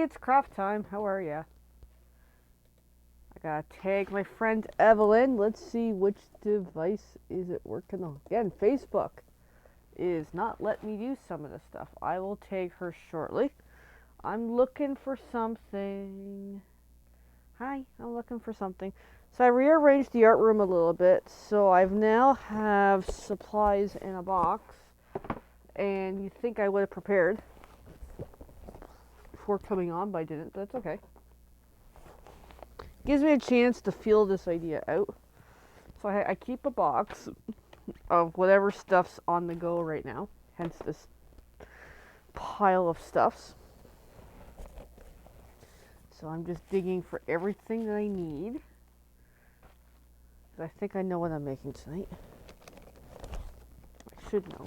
it's craft time. How are ya? I gotta tag my friend Evelyn. Let's see which device is it working on. Again, Facebook is not letting me do some of the stuff. I will tag her shortly. I'm looking for something. Hi, I'm looking for something. So I rearranged the art room a little bit. So I've now have supplies in a box. And you think I would have prepared before coming on, but I didn't. That's okay. Gives me a chance to feel this idea out. So I keep a box of whatever stuff's on the go right now. Hence this pile of stuffs. So I'm just digging for everything that I need. I think I know what I'm making tonight. I should know.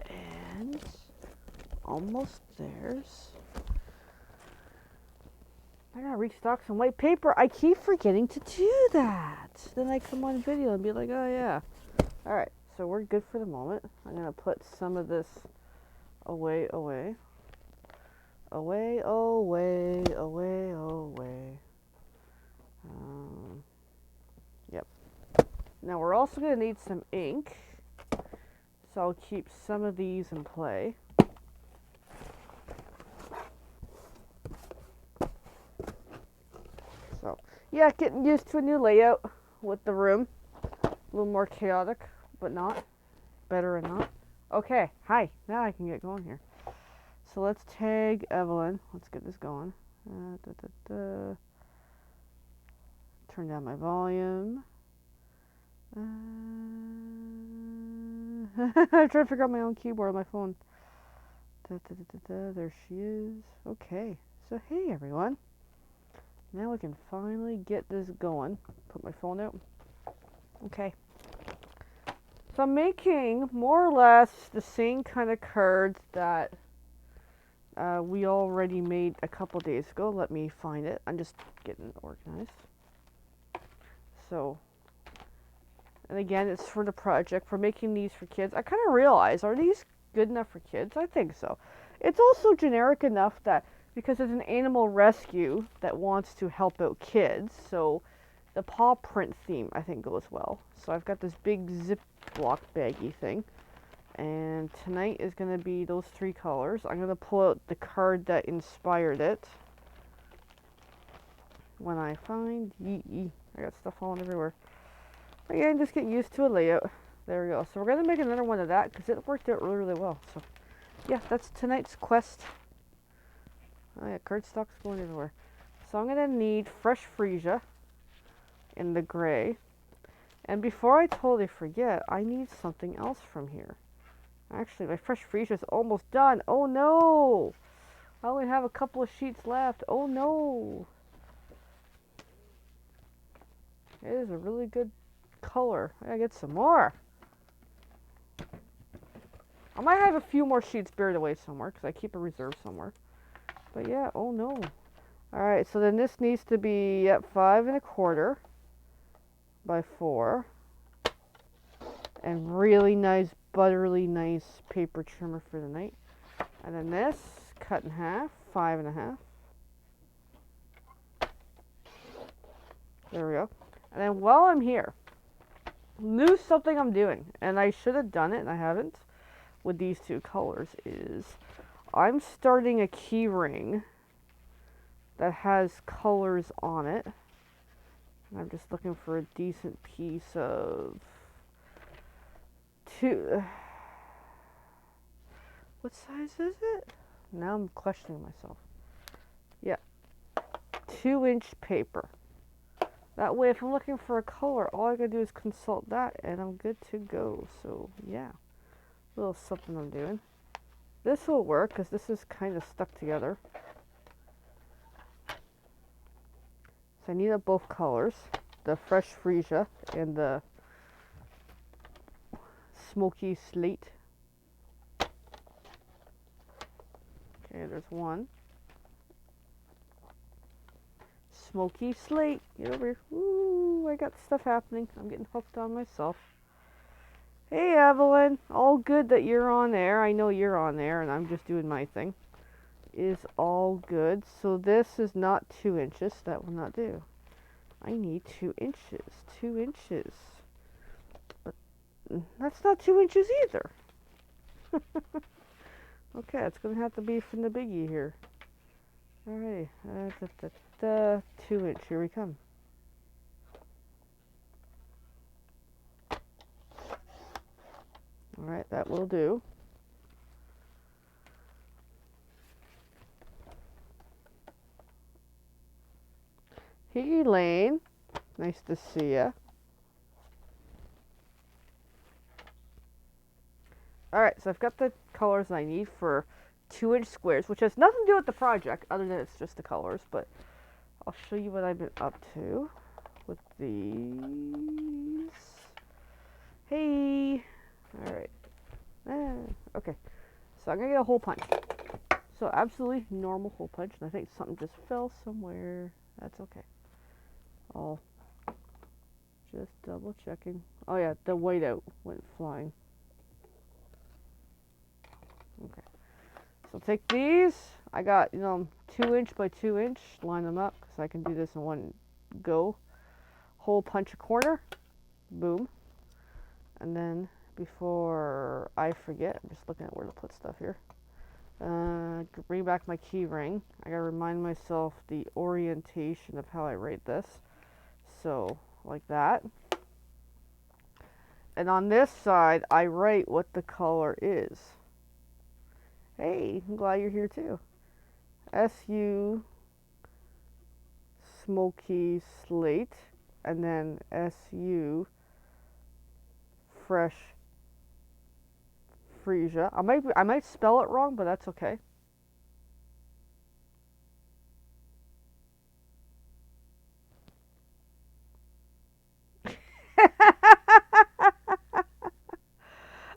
And almost there's. I gotta restock some white paper. I keep forgetting to do that. Then I come on video and be like, oh yeah. Alright, so we're good for the moment. I'm gonna put some of this away. Yep. Now we're also gonna need some ink. So I'll keep some of these in play. So, yeah, getting used to a new layout with the room. A little more chaotic, but not. Better and not. Okay, hi. Now I can get going here. So let's tag Evelyn. Let's get this going. Turn down my volume. I'm trying to figure out my own keyboard on my phone. There she is. Okay, so hey everyone. Now we can finally get this going. Put my phone out. Okay. So I'm making more or less the same kind of cards that we already made a couple days ago. Let me find it. I'm just getting organized. So, and again, it's for the project. We're making these for kids. I kind of realized, are these good enough for kids? I think so. It's also generic enough that because it's an animal rescue that wants to help out kids, so the paw print theme I think goes well. So I've got this big Ziploc baggy thing, and tonight is going to be those three colors. I'm going to pull out the card that inspired it when I find I got stuff falling everywhere. Again, just getting used to a layout. There we go. So we're going to make another one of that because it worked out really, really well. So yeah, that's tonight's quest. Oh yeah, cardstock's going everywhere. So I'm going to need fresh freesia in the gray. And before I totally forget, I need something else from here. Actually, my fresh freesia is almost done. Oh no! I only have a couple of sheets left. Oh no! It is a really good color. I gotta get some more. I might have a few more sheets buried away somewhere because I keep a reserve somewhere. But yeah, oh no. Alright, so then this needs to be at 5 1/4 by 4. And really nice, butterly nice paper trimmer for the night. And then this, cut in half, 5 1/2. There we go. And then while I'm here, knew something I'm doing, and I should have done it, and I haven't, with these two colors, is I'm starting a key ring that has colors on it. And I'm just looking for a decent piece of what size is it? Now I'm questioning myself. Yeah, 2-inch paper. That way, if I'm looking for a color, all I gotta do is consult that, and I'm good to go. So yeah, a little something I'm doing. This will work because this is kind of stuck together. So I need up both colors, the fresh freesia and the smoky slate. Okay, there's one. Smoky slate. Get over here. Ooh, I got stuff happening. I'm getting hooked on myself. Hey, Evelyn. All good that you're on there. I know you're on there, and I'm just doing my thing. Is all good. So this is not 2 inches. That will not do. I need 2 inches. 2 inches. But that's not 2 inches either. Okay, it's going to have to be from the biggie here. Alrighty. 2 inch. Here we come. Alright, that will do. Hey, Elaine. Nice to see ya. Alright, so I've got the colors I need for 2-inch squares, which has nothing to do with the project, other than it's just the colors, but I'll show you what I've been up to with these. Hey! Alright. Okay. So I'm going to get a hole punch. So absolutely normal hole punch, and I think something just fell somewhere. That's okay. I'll just double checking. Oh yeah, the whiteout went flying. Okay. So take these. I got, 2 inch by 2 inch. Line them up because I can do this in one go. Hole punch a corner. Boom. And then before I forget, I'm just looking at where to put stuff here. Bring back my key ring. I gotta remind myself the orientation of how I rate this. So, like that. And on this side, I write what the color is. Hey, I'm glad you're here too. SU Smoky Slate, and then SU Fresh Freesia. I might spell it wrong, but that's okay.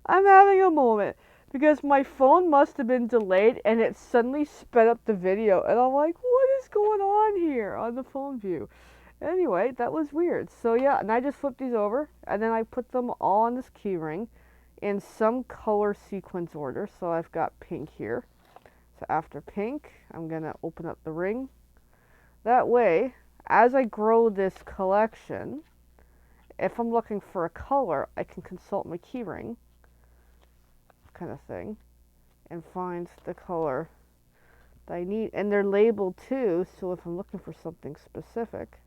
I'm having a moment because my phone must have been delayed and it suddenly sped up the video, and I'm like, what is going on here on the phone view? Anyway, that was weird. So yeah, and I just flipped these over and then I put them all on this key ring in some color sequence order. So I've got pink here. So after pink, I'm going to open up the ring. That way, as I grow this collection, if I'm looking for a color, I can consult my key ring kind of thing and find the color that I need. And they're labeled too, so if I'm looking for something specific,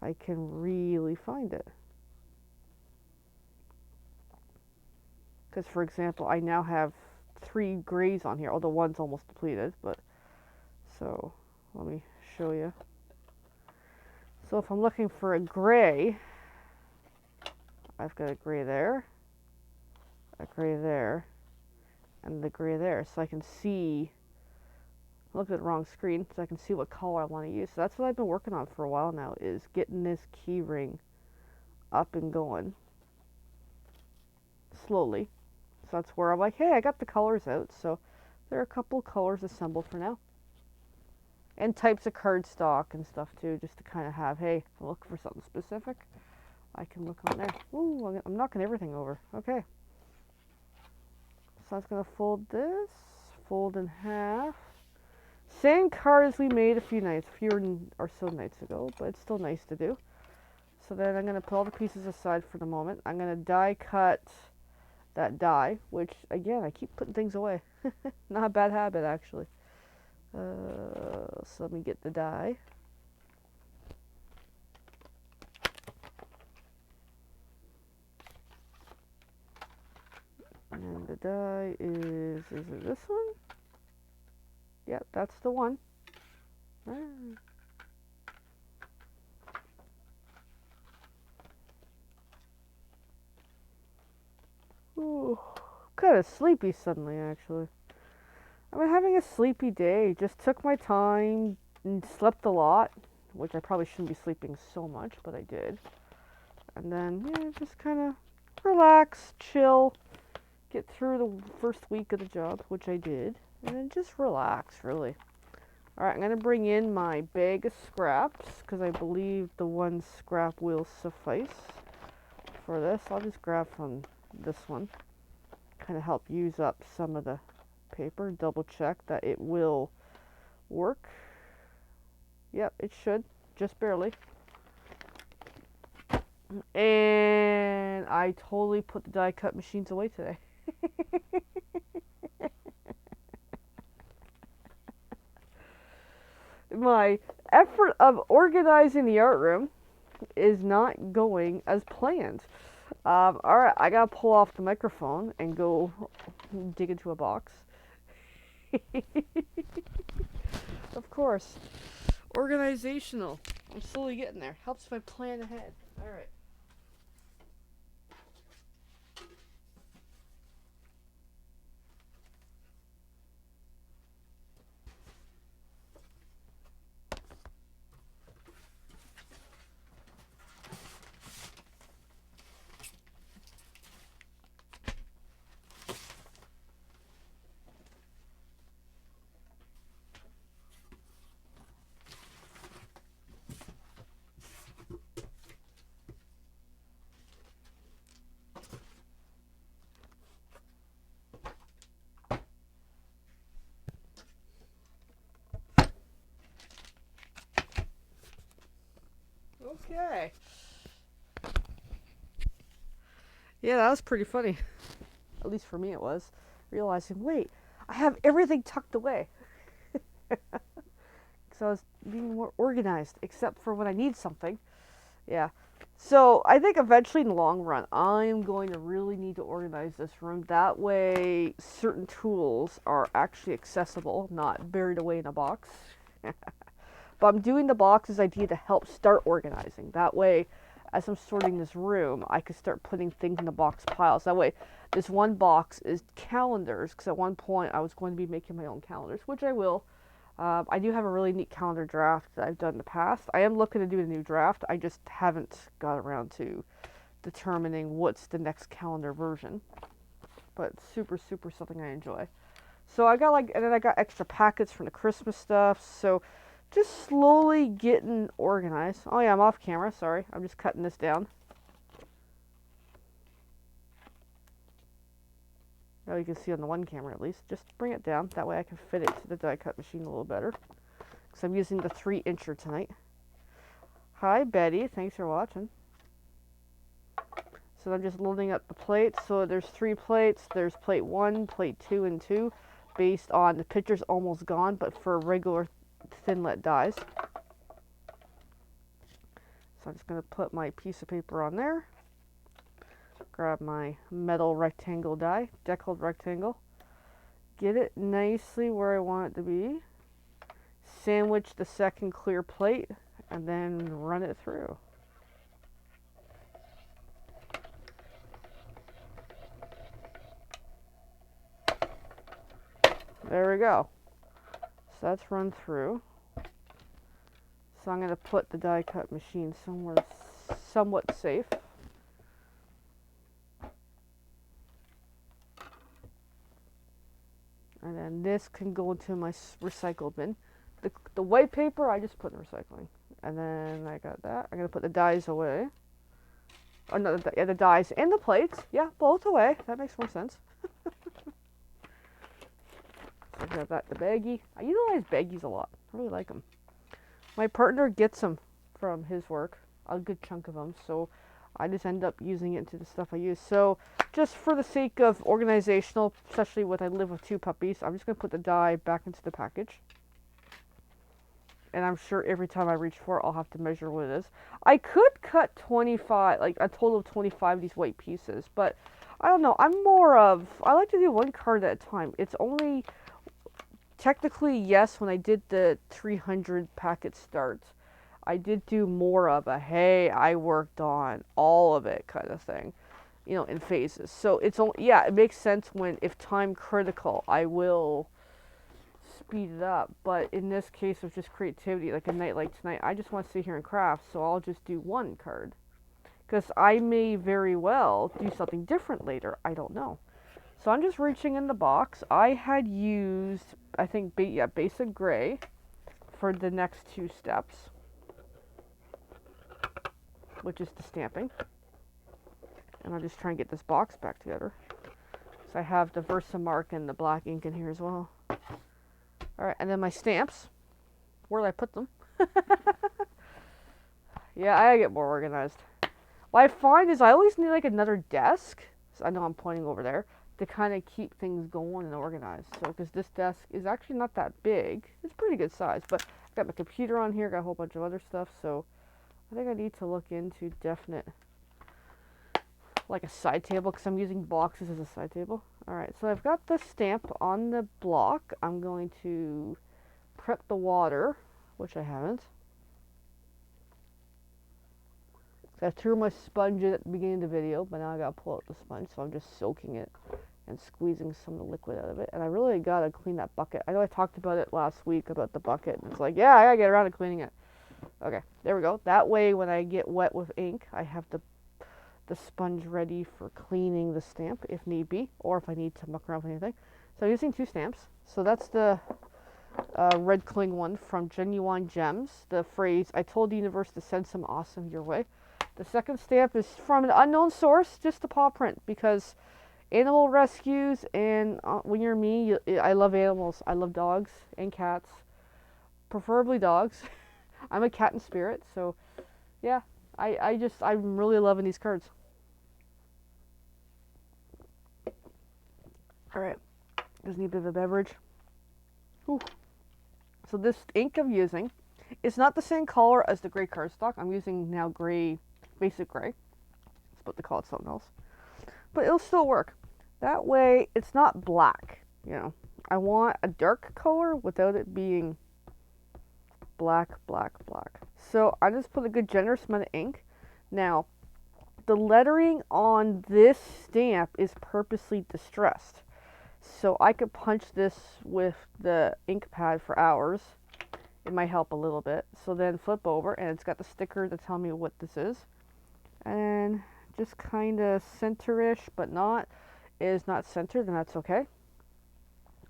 I can really find it. Because, for example, I now have 3 grays on here, although one's almost depleted, but so let me show you. So if I'm looking for a gray, I've got a gray there, a gray there, and the gray there, so I can see. I looked at the wrong screen, so I can see what color I want to use. So that's what I've been working on for a while now, is getting this key ring up and going slowly. So that's where I'm like, hey, I got the colors out, so there are a couple colors assembled for now. And types of cardstock and stuff too, just to kind of have, hey, I'm looking for something specific, I can look on there. Ooh, I'm knocking everything over. Okay. So I was going to fold this, fold in half. Same card as we made a few or so nights ago, but it's still nice to do. So then I'm going to put all the pieces aside for the moment. I'm going to die cut that die, which, again, I keep putting things away. Not a bad habit, actually. So let me get the die. And the die is it this one? Yep, that's the one. Ah. Ooh, kind of sleepy suddenly, actually. I've been having a sleepy day. Just took my time and slept a lot, which I probably shouldn't be sleeping so much, but I did. And then, yeah, just kind of relax, chill, get through the first week of the job, which I did, and then just relax, really. Alright, I'm going to bring in my bag of scraps, because I believe the one scrap will suffice for this. I'll just grab from this one. Kind of help use up some of the paper. Double check that it will work. Yep, it should. Just barely. And I totally put the die cut machines away today. My effort of organizing the art room is not going as planned. Alright, I gotta pull off the microphone and go dig into a box. Of course. Organizational. I'm slowly getting there. Helps if I plan ahead. Alright. Okay. Yeah, that was pretty funny. At least for me it was. Realizing, wait, I have everything tucked away. So I was being more organized, except for when I need something. Yeah. So I think eventually in the long run, I'm going to really need to organize this room. That way certain tools are actually accessible, not buried away in a box. But I'm doing the boxes idea to help start organizing. That way, as I'm sorting this room, I can start putting things in the box piles. That way, this one box is calendars, because at one point I was going to be making my own calendars, which I will. I do have a really neat calendar draft that I've done in the past. I am looking to do a new draft. I just haven't got around to determining what's the next calendar version. But super, super something I enjoy. So I got and then I got extra packets from the Christmas stuff. So just slowly getting organized. Oh yeah, I'm off camera. Sorry. I'm just cutting this down. Now you can see on the one camera at least. Just bring it down. That way I can fit it to the die cut machine a little better. Because I'm using the 3-incher tonight. Hi Betty. Thanks for watching. So I'm just loading up the plates. So there's 3 plates. There's plate 1, plate 2, and 2. Based on the picture's almost gone, but for regular thin-let dies. So I'm just going to put my piece of paper on there. Grab my metal rectangle die, deckled rectangle. Get it nicely where I want it to be. Sandwich the second clear plate, and then run it through. There we go. So that's run through. So I'm going to put the die cut machine somewhere somewhat safe. And then this can go into my recycle bin. The white paper I just put in recycling. And then I got that. I'm going to put the dies away. Oh no, the dies and the plates. Yeah, both away. That makes more sense. So I got that, the baggie. I utilize baggies a lot. I really like them. My partner gets them from his work, a good chunk of them, so I just end up using it into the stuff I use. So just for the sake of organizational, especially with I live with 2 puppies, I'm just going to put the die back into the package. And I'm sure every time I reach for it, I'll have to measure what it is. I could cut 25, like a total of 25 of these white pieces, but I don't know. I like to do 1 card at a time. It's only technically, yes, when I did the 300 packet start, I did do more of a, hey, I worked on all of it kind of thing, you know, in phases. So it's only, yeah, it makes sense when, if time critical, I will speed it up. But in this case of just creativity, like a night like tonight, I just want to sit here and craft, so I'll just do 1 card. Because I may very well do something different later. I don't know. So I'm just reaching in the box. I had used, I think, basic gray for the next 2 steps, which is the stamping. And I'll just try and get this box back together. So I have the Versamark and the black ink in here as well. Alright, and then my stamps. Where did I put them? Yeah, I gotta get more organized. What I find is I always need like another desk. So I know I'm pointing over there. To kind of keep things going and organized. So, because this desk is actually not that big. It's pretty good size. But I got my computer on here. Got a whole bunch of other stuff. So, I think I need to look into definite, like a side table. Because I'm using boxes as a side table. Alright, so I've got the stamp on the block. I'm going to prep the water. Which I haven't. I threw my sponge in at the beginning of the video, but now I gotta pull out the sponge, so I'm just soaking it and squeezing some of the liquid out of it. And I really gotta clean that bucket. I know I talked about it last week about the bucket, and it's like, yeah, I gotta get around to cleaning it. Okay, there we go. That way, when I get wet with ink, I have the sponge ready for cleaning the stamp if need be, or if I need to muck around with anything. So I'm using 2 stamps. So that's the red cling one from Genuine Gems. The phrase, I told the universe to send some awesome your way. The second stamp is from an unknown source, just a paw print, because animal rescues and when you're me, I love animals. I love dogs and cats, preferably dogs. I'm a cat in spirit, so yeah, I'm really loving these cards. Alright, just need a bit of a beverage. Whew. So this ink I'm using is not the same color as the gray cardstock. I'm using now gray, basic gray. It's about to call it something else. But it'll still work. That way, it's not black, you know. I want a dark color without it being black, black, black. So I just put a good generous amount of ink. Now, the lettering on this stamp is purposely distressed. So I could punch this with the ink pad for hours. It might help a little bit. So then flip over, and it's got the sticker to tell me what this is. And just kind of center-ish, but not. It is not centered, and that's okay.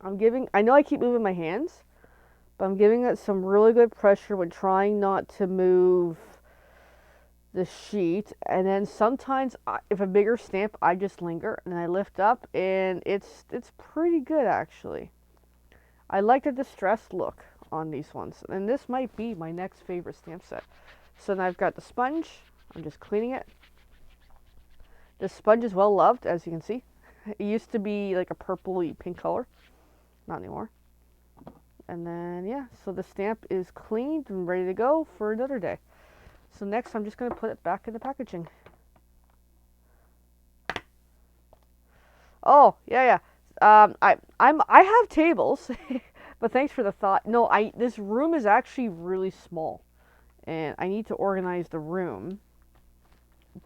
I know I keep moving my hands, but I'm giving it some really good pressure when trying not to move the sheet. And then sometimes, if a bigger stamp, I just linger, and I lift up, and it's pretty good, actually. I like the distressed look on these ones, and this might be my next favorite stamp set. So now I've got the sponge. I'm just cleaning it. The sponge is well loved, as you can see. It used to be like a purpley pink color. Not anymore. And then, yeah, so the stamp is cleaned and ready to go for another day. So next, I'm just going to put it back in the packaging. Oh, yeah. I have tables, but thanks for the thought. No, this room is actually really small, and I need to organize the room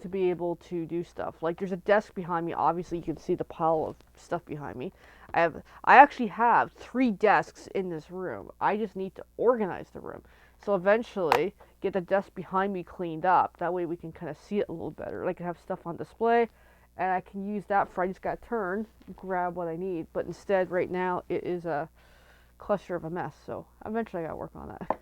to be able to do stuff. Like, there's a desk behind me. Obviously, you can see the pile of stuff behind me. I actually have 3 desks in this room. I just need to organize the room. So eventually, get the desk behind me cleaned up. That way we can kind of see it a little better. Like, I have stuff on display, and I can use that for I just got to turn, grab what I need. But instead, right now, it is a cluster of a mess. So eventually I got to work on that.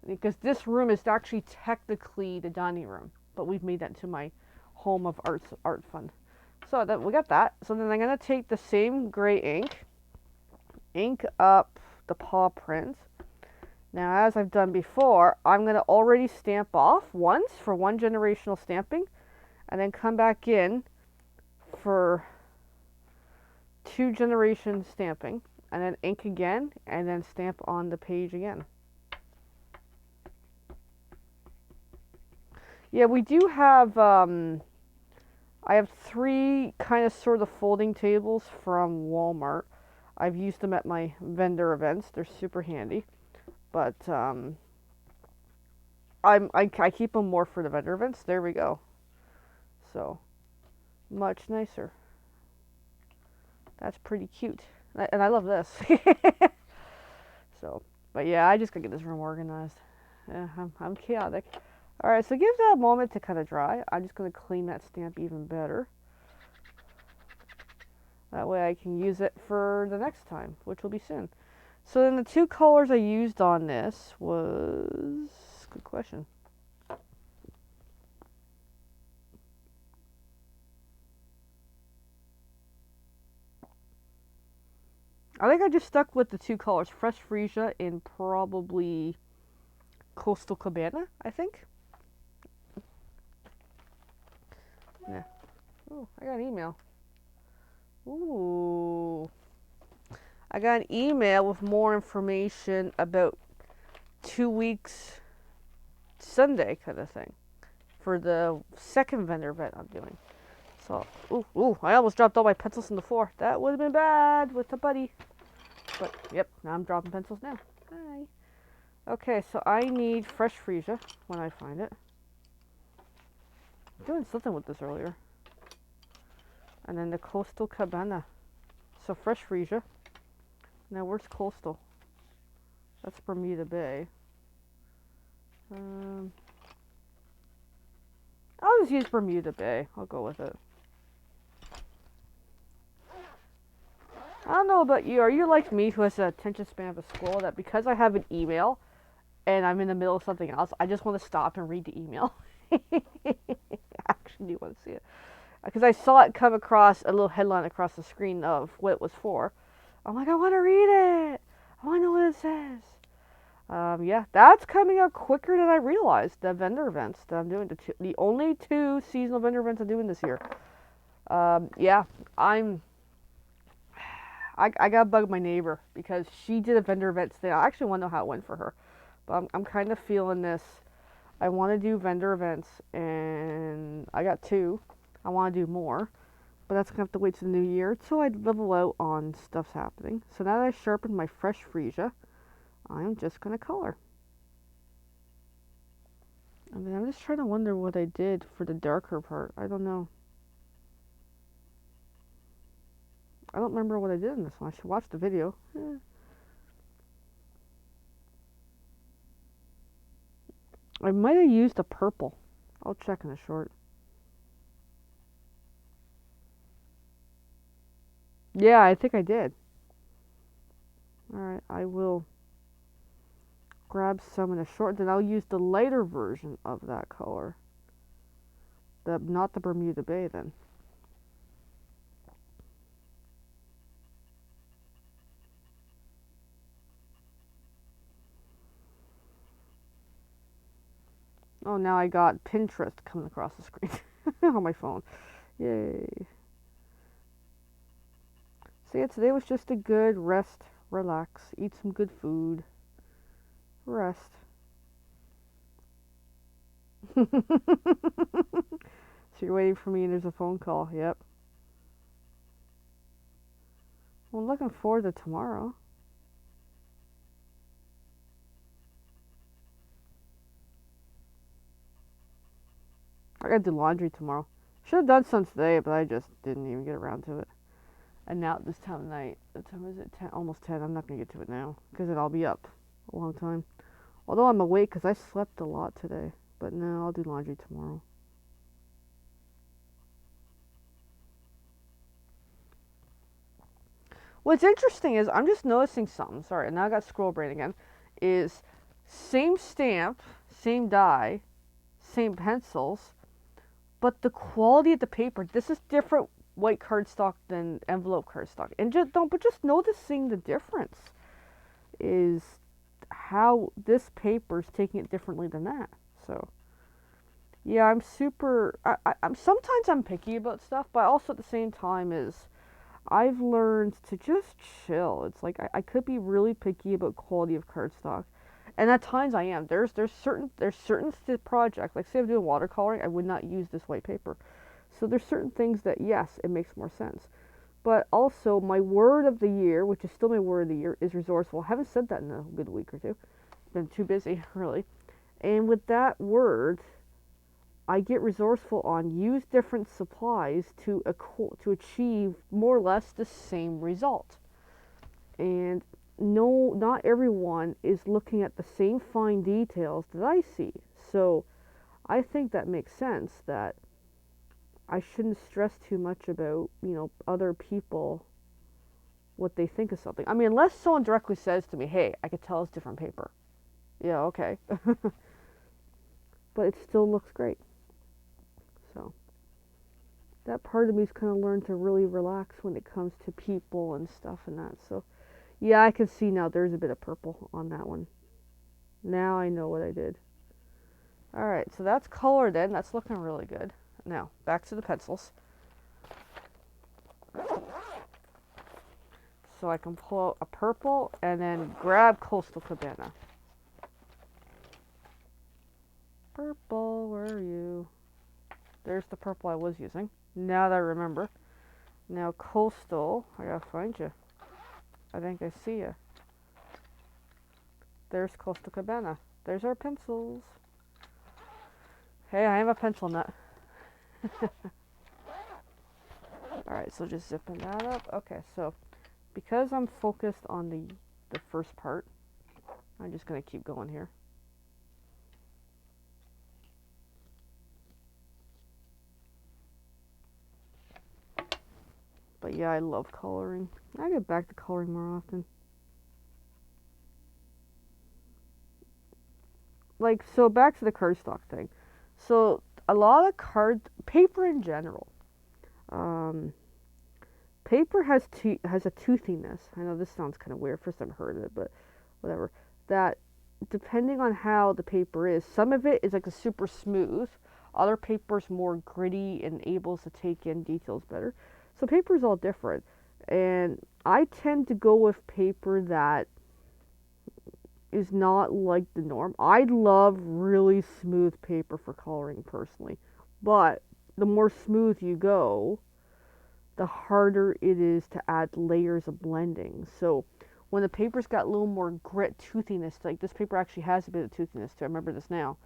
Because this room is actually technically the dining room, but we've made that into my home of art fun. So that we got that. So then I'm going to take the same gray ink up the paw print. Now, as I've done before, I'm going to already stamp off once for 1 generational stamping, and then come back in for 2 generation stamping, and then ink again, and then stamp on the page again. Yeah, we do have, I have 3 kind of sort of folding tables from Walmart. I've used them at my vendor events. They're super handy. But, I keep them more for the vendor events. There we go. So, much nicer. That's pretty cute. And I love this. So, but yeah, I just gotta get this room organized. Yeah, I'm chaotic. Alright, so give that a moment to kind of dry. I'm just going to clean that stamp even better. That way I can use it for the next time, which will be soon. So then the 2 colors I used on this was... Good question. I think I just stuck with the two colors, Fresh Freesia and probably Coastal Cabana, I think. Yeah. Oh, I got an email. Ooh. I got an email with more information about 2 weeks Sunday kind of thing for the second vendor event I'm doing. So, I almost dropped all my pencils on the floor. That would have been bad with a buddy. But, yep, now I'm dropping pencils now. Hi. Okay, so I need Fresh Freesia when I find it. I'm doing something with this earlier. And then the Coastal Cabana. So Fresh Freesia. Now where's Coastal? That's Bermuda Bay. I'll just use Bermuda Bay. I'll go with it. I don't know about you. Are you like me who has the attention span of a squirrel that because I have an email and I'm in the middle of something else, I just want to stop and read the email? I actually do want to see it. Because I saw it come across a little headline across the screen of what it was for. I'm like, I want to read it. I want to know what it says. Yeah, that's coming up quicker than I realized. The vendor events that I'm doing, the only 2 seasonal vendor events I'm doing this year. Yeah, I gotta bug my neighbor because she did a vendor event today. I actually want to know how it went for her, but I'm kind of feeling this. I want to do vendor events, and I got 2. I want to do more, but that's gonna have to wait till the new year until I level out on stuff's happening. So now that I sharpened my Fresh Freesia, I'm just gonna color. I mean, I'm just trying to wonder what I did for the darker part. I don't know. I don't remember what I did in this one. I should watch the video. I might have used a purple. I'll check in a short. Yeah, I think I did. Alright, I will grab some in a short. Then I'll use the lighter version of that color. Not the Bermuda Bay then. Oh, now I got Pinterest coming across the screen on my phone. Yay. So yeah, today was just a good rest, relax, eat some good food, rest. So you're waiting for me and there's a phone call. Yep. Well, I'm looking forward to tomorrow. I gotta do laundry tomorrow. Should have done some today, but I just didn't even get around to it. And now at this time of night, what time is it? 10, almost 10. I'm not gonna get to it now because I'll be up a long time. Although I'm awake because I slept a lot today. But no, I'll do laundry tomorrow. What's interesting is I'm just noticing something. Sorry, now I got scroll brain again. Is same stamp, same die, same pencils, but the quality of the paper. This is different white cardstock than envelope cardstock, and just noticing the difference is how this paper is taking it differently than that. So yeah, I'm super. I'm sometimes I'm picky about stuff, but also at the same time is I've learned to just chill. It's like I could be really picky about quality of cardstock, and at times I am. There's certain projects, like say I'm doing watercoloring, I would not use this white paper. So there's certain things that yes, it makes more sense. But also my word of the year, which is still my word of the year, is resourceful. I haven't said that in a good week or two. Been too busy, really. And with that word, I get resourceful on use different supplies to achieve more or less the same result. And no, not everyone is looking at the same fine details that I see. So I think that makes sense that I shouldn't stress too much about, other people what they think of something. I mean, unless someone directly says to me, "Hey, I could tell it's different paper." Yeah, okay. But it still looks great. So that part of me's kind of learned to really relax when it comes to people and stuff and that. So Yeah, I can see now there's a bit of purple on that one. Now I know what I did. Alright, so that's colored in. That's looking really good. Now, back to the pencils. So I can pull out a purple and then grab Coastal Cabana. Purple, where are you? There's the purple I was using. Now that I remember. Now Coastal, I gotta find you. I think I see you. There's Coastal Cabana. There's our pencils. Hey, I am a pencil nut. Alright, so just zipping that up. Okay, so because I'm focused on the first part, I'm just going to keep going here. But yeah, I love coloring. I get back to coloring more often. Like, so back to the cardstock thing. So a lot of paper in general, paper has a toothiness. I know this sounds kind of weird. First time I heard it, but whatever. That depending on how the paper is, some of it is like a super smooth. Other paper's more gritty and able to take in details better. So paper's all different. And I tend to go with paper that is not like the norm. I love really smooth paper for coloring personally. But the more smooth you go, the harder it is to add layers of blending. So when the paper's got a little more grit toothiness, like this paper actually has a bit of toothiness too, I remember this now,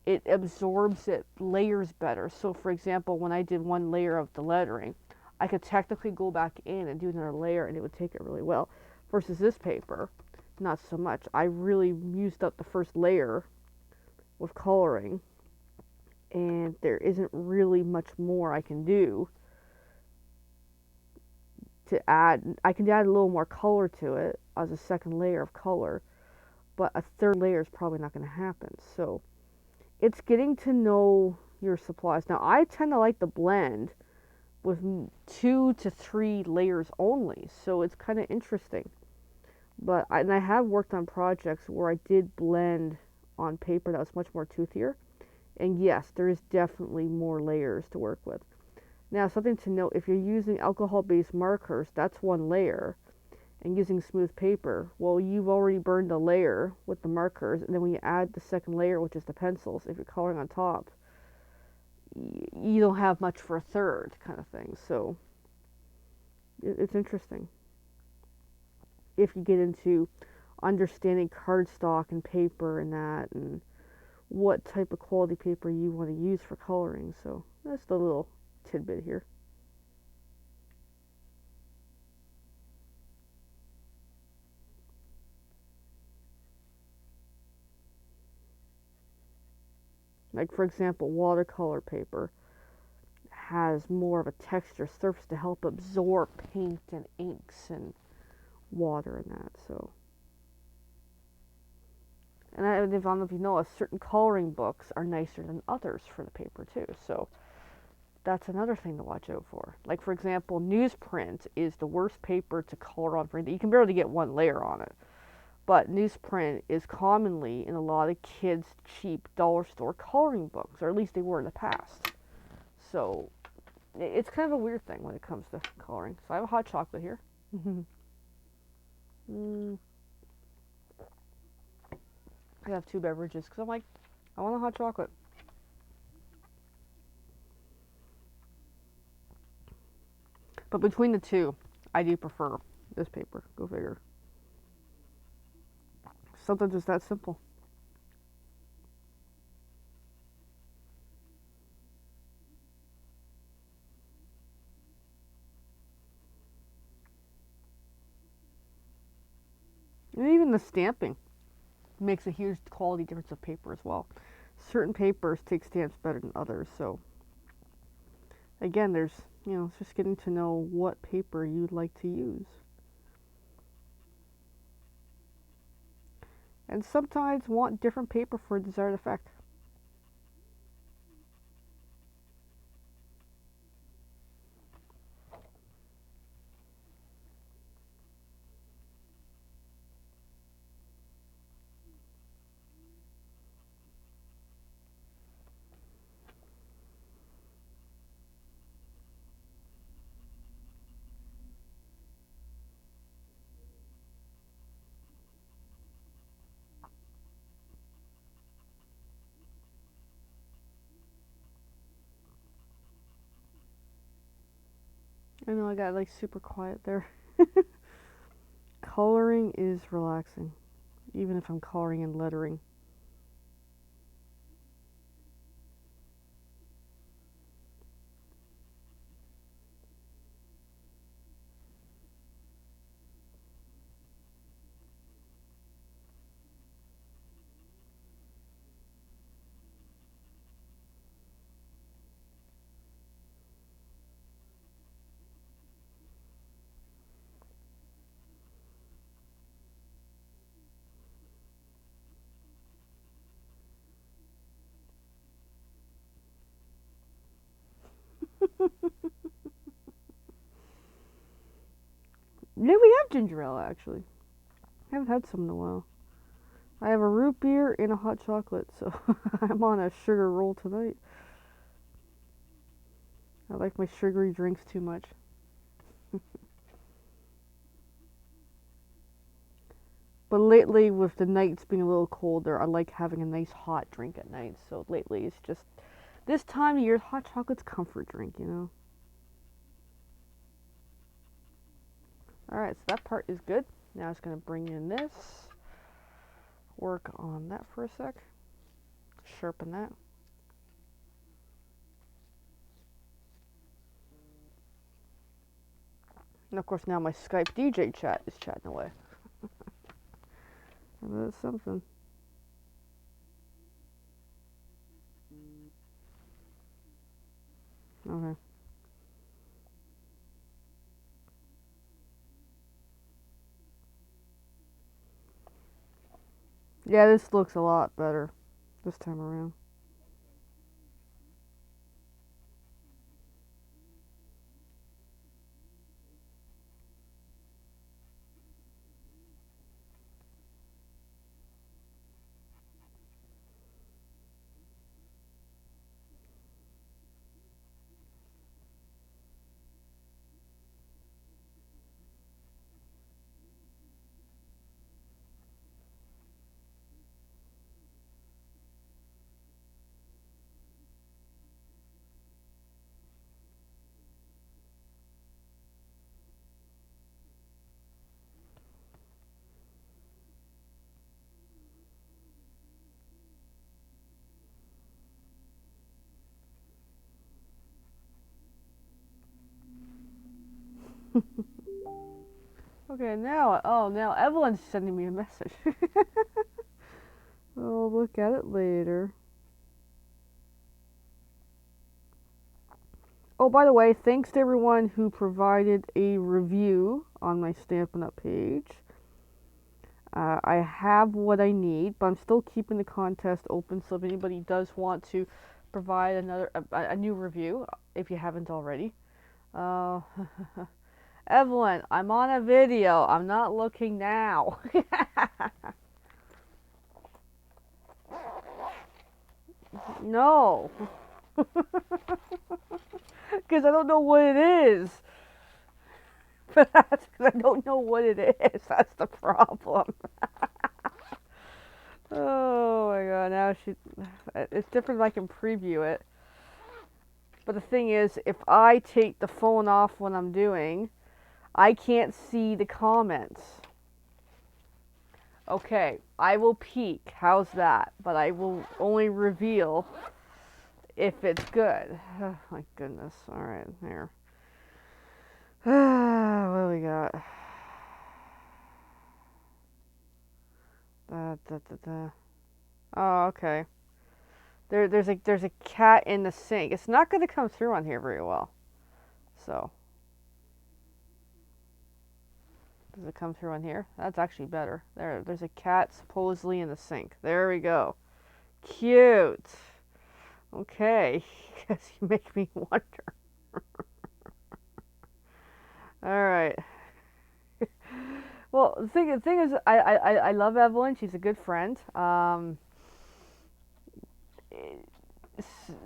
it absorbs it layers better. So for example, when I did one layer of the lettering, I could technically go back in and do another layer and it would take it really well. Versus this paper, not so much. I really used up the first layer with coloring and there isn't really much more I can do to add. I can add a little more color to it as a second layer of color, but a third layer is probably not going to happen. So it's getting to know your supplies. Now I tend to like the blend with 2 to 3 layers only, so it's kind of interesting. But and I have worked on projects where I did blend on paper that was much more toothier, and yes, there is definitely more layers to work with. Now, something to note, if you're using alcohol-based markers, that's one layer, and using smooth paper, well, you've already burned a layer with the markers, and then when you add the second layer, which is the pencils, if you're coloring on top, you don't have much for a third kind of thing. So it's interesting if you get into understanding cardstock and paper and that, and what type of quality paper you want to use for coloring. So that's the little tidbit here. Like for example, watercolor paper has more of a texture surface to help absorb paint and inks and water and that. So, and I don't know if you know, certain coloring books are nicer than others for the paper too. So that's another thing to watch out for. Like for example, newsprint is the worst paper to color on for anything. You can barely get one layer on it. But newsprint is commonly in a lot of kids' cheap dollar store coloring books, or at least they were in the past. So it's kind of a weird thing when it comes to coloring. So I have a hot chocolate here. I have 2 beverages because I'm like, I want a hot chocolate. But between the two, I do prefer this paper. Go figure. Something just that simple. And even the stamping makes a huge quality difference of paper as well. Certain papers take stamps better than others. So again, there's, it's just getting to know what paper you'd like to use. And sometimes want different paper for a desired effect. I know I got like super quiet there. Coloring is relaxing, even if I'm coloring and lettering. Yeah, we have ginger ale actually. I haven't had some in a while. I have a root beer and a hot chocolate, so I'm on a sugar roll tonight. I like my sugary drinks too much. But lately, with the nights being a little colder, I like having a nice hot drink at night. So lately, it's just this time of year, hot chocolate's comfort drink, you know. Alright, so that part is good. Now it's going to bring in this. Work on that for a sec. Sharpen that. And of course, now my Skype DJ chat is chatting away. That's something. Okay. Yeah, this looks a lot better this time around. Okay, now Evelyn's sending me a message. I'll look at it later. Oh, by the way, thanks to everyone who provided a review on my Stampin' Up! Page. I have what I need, but I'm still keeping the contest open, so if anybody does want to provide a new review, if you haven't already. Uh, Evelyn, I'm on a video. I'm not looking now. No. Because I don't know what it is. But that's because I don't know what it is. That's the problem. Oh my god, now it's different if I can preview it. But the thing is, if I take the phone off when I'm doing, I can't see the comments. Okay, I will peek. How's that? But I will only reveal if it's good. Oh my goodness. Alright, there. What do we got? Oh, okay. There's a cat in the sink. It's not going to come through on here very well. So, does it come through on here? That's actually better. There's a cat supposedly in the sink. There we go. Cute. Okay, because you make me wonder. All right. Well, the thing is, I love Evelyn. She's a good friend.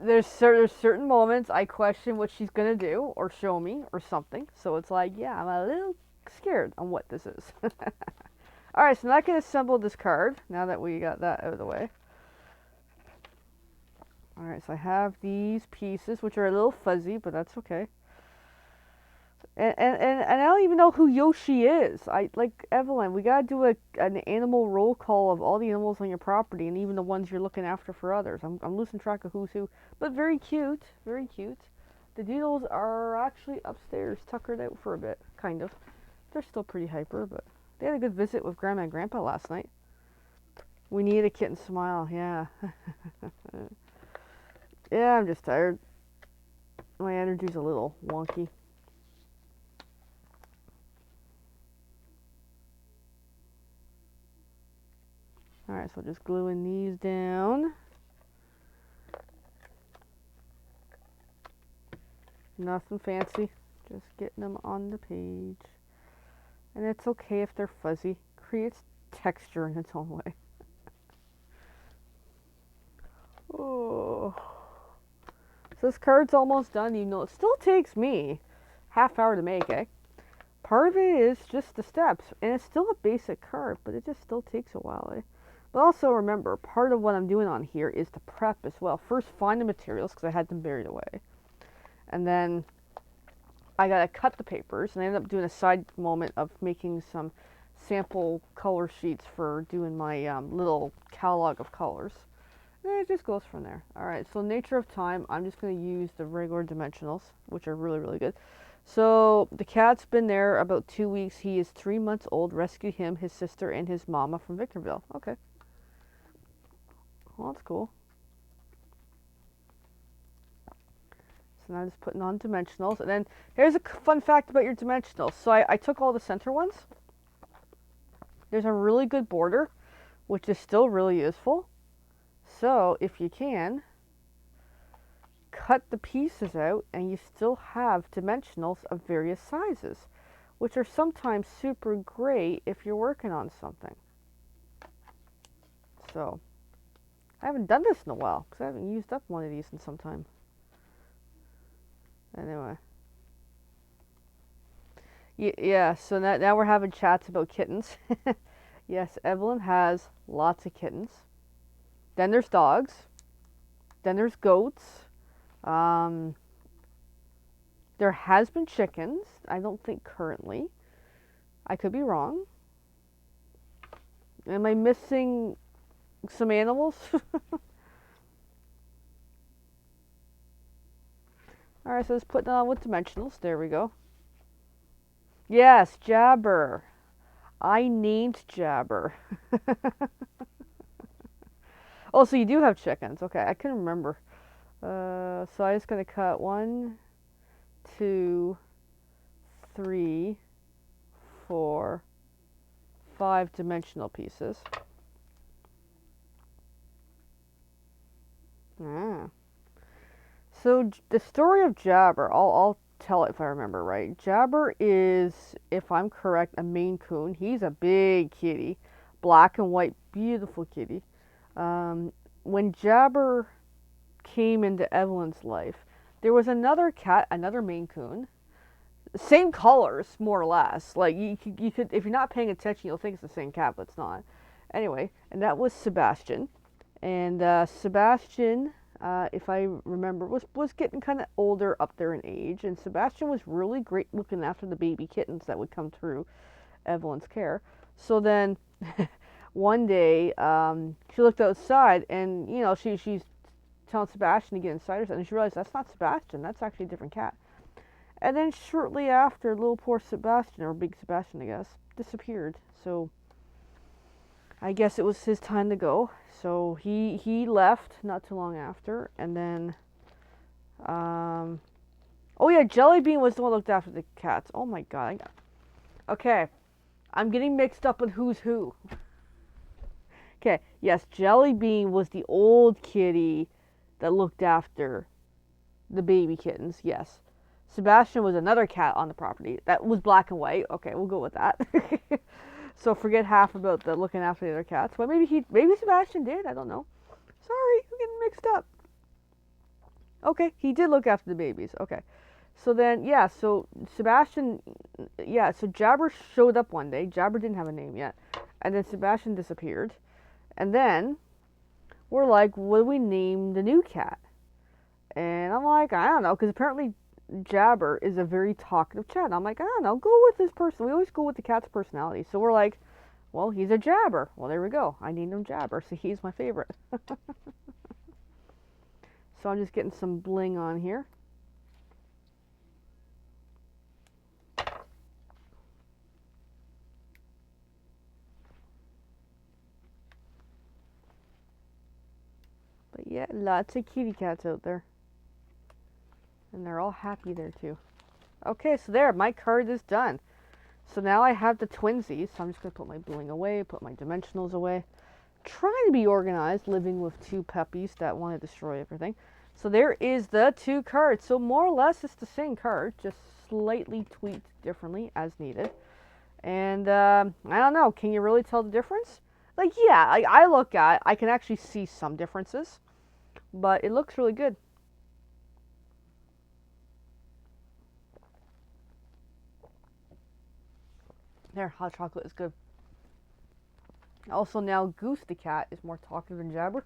There's certain moments I question what she's gonna do or show me or something. So it's like, yeah, I'm a little scared on what this is. All right, so now I can assemble this card. Now that we got that out of the way. All right, so I have these pieces, which are a little fuzzy, but that's okay. And I don't even know who Yoshi is. I like Evelyn. We gotta do an animal roll call of all the animals on your property, and even the ones you're looking after for others. I'm losing track of who's who, but very cute, very cute. The Doodles are actually upstairs, tuckered out for a bit, kind of. They're still pretty hyper, but they had a good visit with Grandma and Grandpa last night. We need a kitten smile, yeah. Yeah, I'm just tired. My energy's a little wonky. Alright, so just gluing these down. Nothing fancy, just getting them on the page. And it's okay if they're fuzzy. Creates texture in its own way. Oh. So this card's almost done, even though it still takes me half hour to make, eh? Part of it is just the steps, and it's still a basic card, but it just still takes a while, eh? But also remember, part of what I'm doing on here is to prep as well. First, find the materials, because I had them buried away. And then I gotta cut the papers, and I ended up doing a side moment of making some sample color sheets for doing my little catalog of colors. And it just goes from there. Alright, so Nature of Time, I'm just going to use the regular dimensionals, which are really, really good. So the cat's been there about 2 weeks. He is 3 months old. Rescued him, his sister, and his mama from Victorville. Okay. Well, that's cool. So now I'm just putting on dimensionals. And then here's a fun fact about your dimensionals. So I took all the center ones. There's a really good border, which is still really useful. So if you can, cut the pieces out and you still have dimensionals of various sizes, which are sometimes super great if you're working on something. So I haven't done this in a while because I haven't used up one of these in some time. Anyway. Yeah, so now we're having chats about kittens. Yes, Evelyn has lots of kittens. Then there's dogs. Then there's goats. There has been chickens. I don't think currently. I could be wrong. Am I missing some animals? Alright, so let's put it on with dimensionals. There we go. Yes, Jabber. I named Jabber. Oh, so you do have chickens. Okay, I couldn't remember. So I'm just going to cut 1, 2, 3, 4, 5 dimensional pieces. So the story of Jabber, I'll tell it if I remember right. Jabber is, if I'm correct, a Maine Coon. He's a big kitty, black and white, beautiful kitty. When Jabber came into Evelyn's life, there was another cat, another Maine Coon, same colors more or less. Like you could, if you're not paying attention, you'll think it's the same cat, but it's not. Anyway, and that was Sebastian, and Sebastian, if I remember, was getting kind of older up there in age, and Sebastian was really great looking after the baby kittens that would come through Evelyn's care. So then. One day, she looked outside, and you know she's telling Sebastian to get inside her, and she realized that's not Sebastian. That's actually a different cat. And then shortly after, little poor Sebastian, or big Sebastian, I guess, disappeared. So I guess it was his time to go. So he left not too long after, and then oh yeah, Jellybean was the one who looked after the cats. Oh my god. Okay, I'm getting mixed up with who's who. Okay, yes, Jellybean was the old kitty that looked after the baby kittens, yes. Sebastian was another cat on the property. That was black and white. Okay, we'll go with that. So forget half about the looking after the other cats. Well, maybe Sebastian did. I don't know. Sorry, I'm getting mixed up. Okay, he did look after the babies. Okay. So then, yeah, so Sebastian, yeah, so Jabber showed up one day. Jabber didn't have a name yet. And then Sebastian disappeared. And then we're like, what do we name the new cat? And I'm like, I don't know, because apparently Jabber is a very talkative cat. I'm like, I don't know, go with this person. We always go with the cat's personality. So we're like, well, he's a Jabber. Well, there we go. I named him Jabber, so he's my favorite. So I'm just getting some bling on here. But yeah, lots of kitty cats out there. And they're all happy there too. Okay, so there, my card is done. So now I have the twinsies. So I'm just going to put my bling away, put my dimensionals away. Trying to be organized, living with two puppies that want to destroy everything. So there is the two cards. So more or less it's the same card, just slightly tweaked differently as needed. And I don't know, can you really tell the difference? Like, yeah, I look at it, I can actually see some differences, but it looks really good. There, hot chocolate is good. Also now Goose the cat is more talkative than Jabber.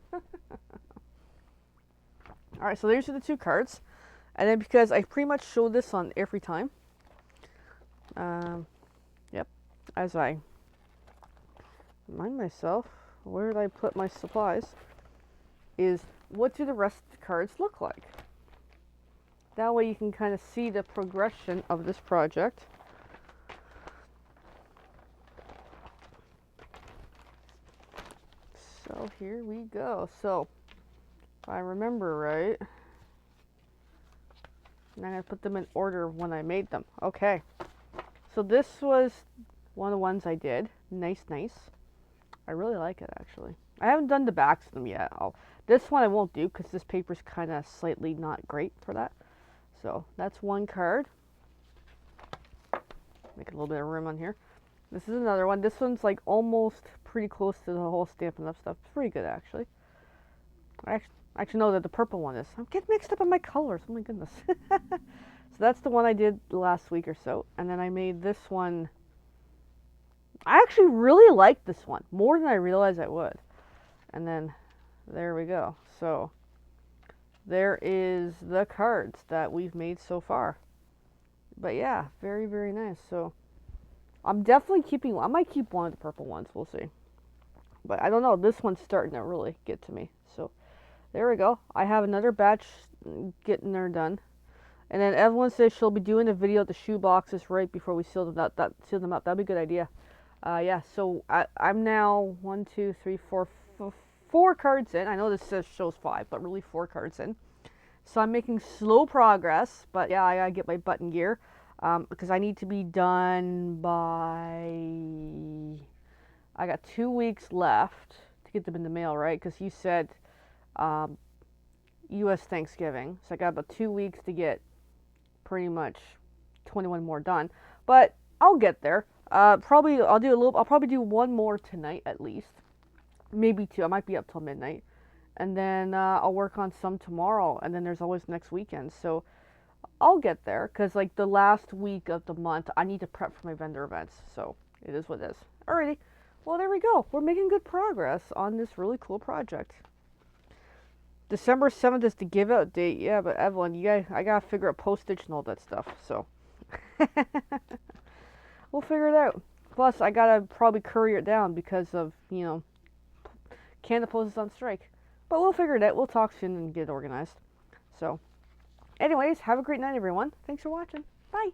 Alright, so there's the two cards. And then because I pretty much show this on every time. Yep. As I remind myself, where did I put my supplies? Is what do the rest of the cards look like? That way you can kind of see the progression of this project. So here we go. So if I remember right, and I'm going to put them in order when I made them. Okay. So this was one of the ones I did. Nice, nice. I really like it actually. I haven't done the backs of them yet. This one I won't do because this paper's kind of slightly not great for that. So that's one card. Make a little bit of room on here. This is another one. This one's like almost pretty close to the whole Stampin' Up stuff. It's pretty good actually. I actually know that the purple one is. I'm getting mixed up on my colors. Oh my goodness. So that's the one I did last week or so. And then I made this one. I actually really liked this one more than I realized I would. And then there we go. So there is the cards that we've made so far. But yeah, very, very nice. So I'm definitely keeping, I might keep one of the purple ones. We'll see. But I don't know. This one's starting to really get to me. So there we go. I have another batch getting there done. And then Evelyn says she'll be doing a video of the shoe boxes right before we seal them up. That'd be a good idea. Yeah, so I'm now 1, 2, 3, 4, 4 cards in. I know this says shows 5, but really 4 cards in. So I'm making slow progress, but yeah, I gotta get my button gear because I need to be done by. I got 2 weeks left to get them in the mail, right? Because you said U.S. Thanksgiving, so I got about 2 weeks to get pretty much 21 more done, but I'll get there. Probably I'll probably do one more tonight at least, maybe 2. I might be up till midnight, and then I'll work on some tomorrow, and then there's always next weekend. So I'll get there because like the last week of the month I need to prep for my vendor events. So it is what it is. Alrighty, well there we go. We're making good progress on this really cool project. December 7th is the give out date. Yeah, but Evelyn, I gotta figure out postage and all that stuff. So we'll figure it out. Plus, I gotta probably courier it down because of, Canada Post is on strike. But we'll figure it out. We'll talk soon and get organized. So, anyways, have a great night, everyone. Thanks for watching. Bye.